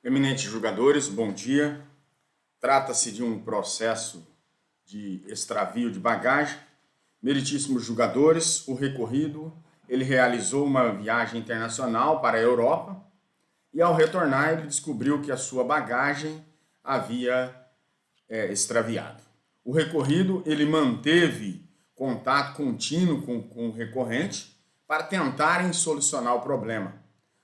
Eminentes julgadores, bom dia. Trata-se de um processo de extravio de bagagem. Meritíssimos julgadores, o recorrido, ele realizou uma viagem internacional para a Europa e ao retornar ele descobriu que a sua bagagem havia extraviado. O recorrido, ele manteve contato contínuo com o recorrente para tentarem solucionar o problema.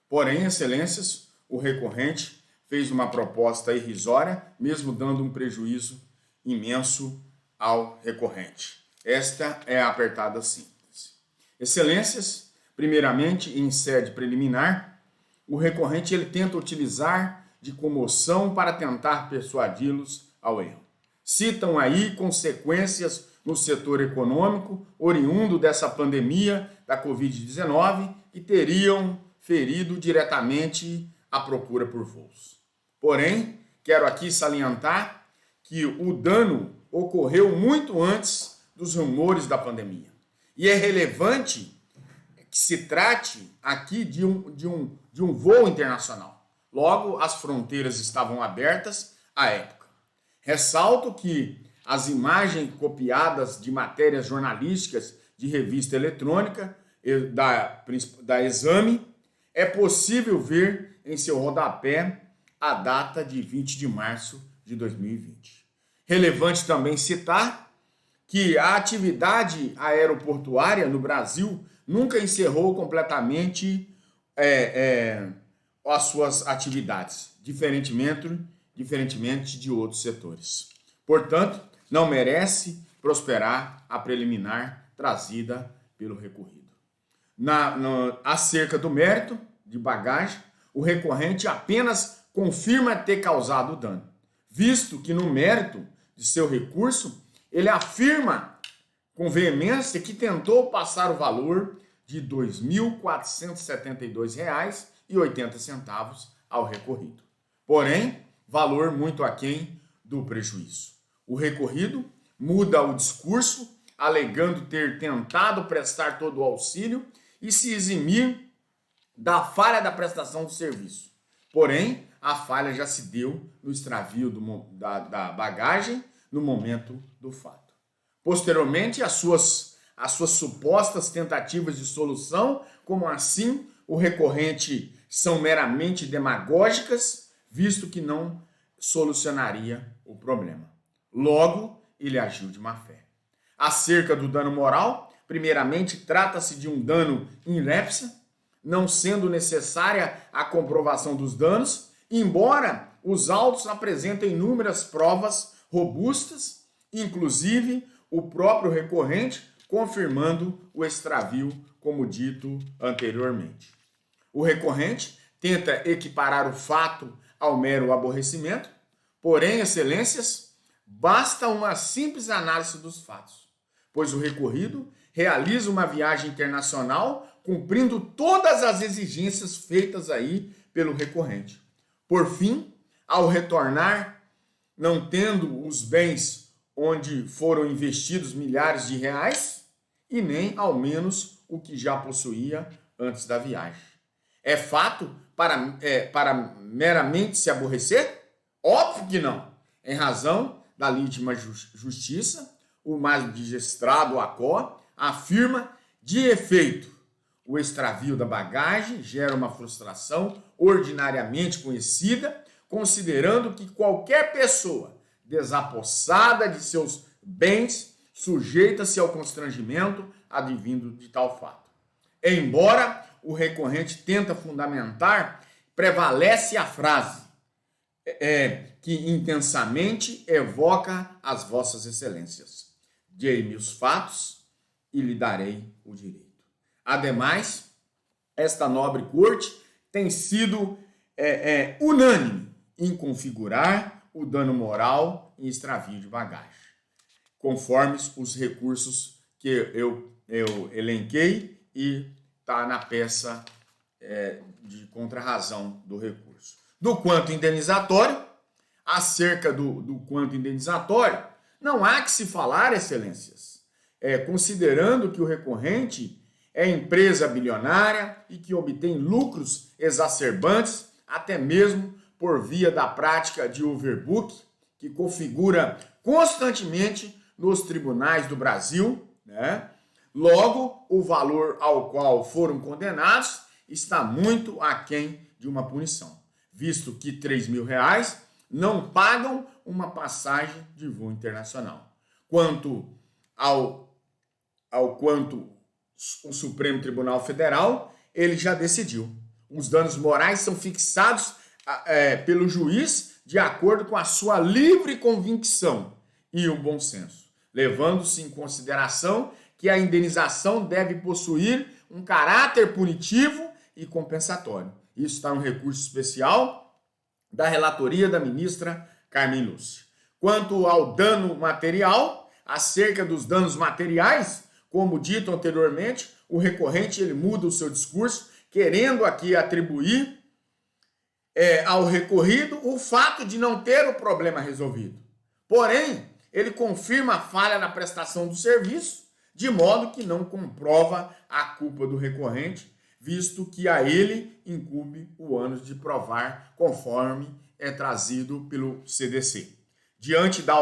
Porém, excelências, o recorrente fez uma proposta irrisória, mesmo dando um prejuízo imenso ao recorrente. Esta é a apertada síntese. Excelências, primeiramente, em sede preliminar, o recorrente ele tenta utilizar de comoção para tentar persuadi-los ao erro. Citam aí consequências no setor econômico oriundo dessa pandemia da Covid-19 que teriam ferido diretamente a procura por voos. Porém, quero aqui salientar que o dano ocorreu muito antes dos rumores da pandemia. E é relevante que se trate aqui de um voo internacional. Logo, as fronteiras estavam abertas à época. Ressalto que as imagens copiadas de matérias jornalísticas de revista eletrônica da Exame, é possível ver em seu rodapé a data de 20 de março de 2020. Relevante também citar que a atividade aeroportuária no Brasil nunca encerrou completamente as suas atividades, diferentemente de outros setores. Portanto, não merece prosperar a preliminar trazida pelo recorrido. Acerca do mérito de bagagem, o recorrente apenas confirma ter causado o dano, visto que no mérito de seu recurso, ele afirma com veemência que tentou passar o valor de R$ 2.472,80 ao recorrido. Porém, valor muito aquém do prejuízo. O recorrido muda o discurso, alegando ter tentado prestar todo o auxílio e se eximir da falha da prestação do serviço. Porém, a falha já se deu no extravio da bagagem no momento do fato. Posteriormente, as suas supostas tentativas de solução, como assim o recorrente, são meramente demagógicas, visto que não solucionaria o problema. Logo, ele agiu de má fé. Acerca do dano moral, primeiramente, trata-se de um dano in lepsa, não sendo necessária a comprovação dos danos, embora os autos apresentem inúmeras provas robustas, inclusive o próprio recorrente confirmando o extravio, como dito anteriormente. O recorrente tenta equiparar o fato ao mero aborrecimento, porém, excelências, basta uma simples análise dos fatos, pois o recorrido realiza uma viagem internacional cumprindo todas as exigências feitas aí pelo recorrente. Por fim, ao retornar, não tendo os bens onde foram investidos milhares de reais e nem ao menos o que já possuía antes da viagem. É fato para meramente se aborrecer? Óbvio que não. Em razão da legítima justiça, o magistrado ACO afirma de efeito o extravio da bagagem gera uma frustração ordinariamente conhecida, considerando que qualquer pessoa desapossada de seus bens sujeita-se ao constrangimento advindo de tal fato. Embora o recorrente tenta fundamentar, prevalece a frase que intensamente evoca as vossas excelências. Dei-me os fatos e lhe darei o direito. Ademais, esta nobre corte tem sido unânime em configurar o dano moral e extravio de bagagem, conforme os recursos que eu elenquei e está na peça de contrarrazão do recurso. Do quanto indenizatório, acerca do quanto indenizatório, não há que se falar, excelências, considerando que o recorrente é empresa bilionária e que obtém lucros exacerbantes, até mesmo por via da prática de overbook, que configura constantemente nos tribunais do Brasil, né? Logo, o valor ao qual foram condenados está muito aquém de uma punição, visto que R$3.000 não pagam uma passagem de voo internacional. Quanto o Supremo Tribunal Federal, ele já decidiu. Os danos morais são fixados pelo juiz de acordo com a sua livre convicção e o bom senso, levando-se em consideração que a indenização deve possuir um caráter punitivo e compensatório. Isso está no recurso especial da relatoria da ministra Carmen Lúcia. Quanto ao dano material, acerca dos danos materiais, como dito anteriormente, o recorrente ele muda o seu discurso, querendo aqui atribuir ao recorrido o fato de não ter o problema resolvido. Porém, ele confirma a falha na prestação do serviço, de modo que não comprova a culpa do recorrente, visto que a ele incumbe o ônus de provar, conforme é trazido pelo CDC. Diante da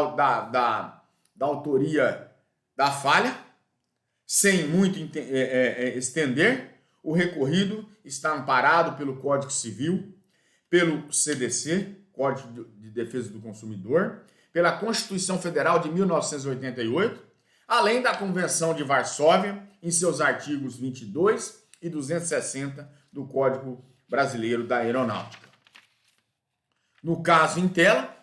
autoria da falha, sem muito estender, o recorrido está amparado pelo Código Civil, pelo CDC, Código de Defesa do Consumidor, pela Constituição Federal de 1988, além da Convenção de Varsóvia, em seus artigos 22 e 260 do Código Brasileiro da Aeronáutica. No caso em tela,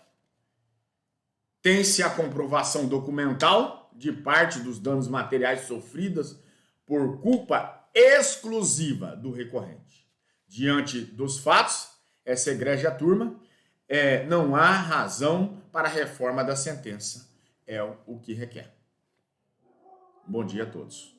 tem-se a comprovação documental de parte dos danos materiais sofridos por culpa exclusiva do recorrente. Diante dos fatos, essa egrégia turma, não há razão para a reforma da sentença. É o que requer. Bom dia a todos.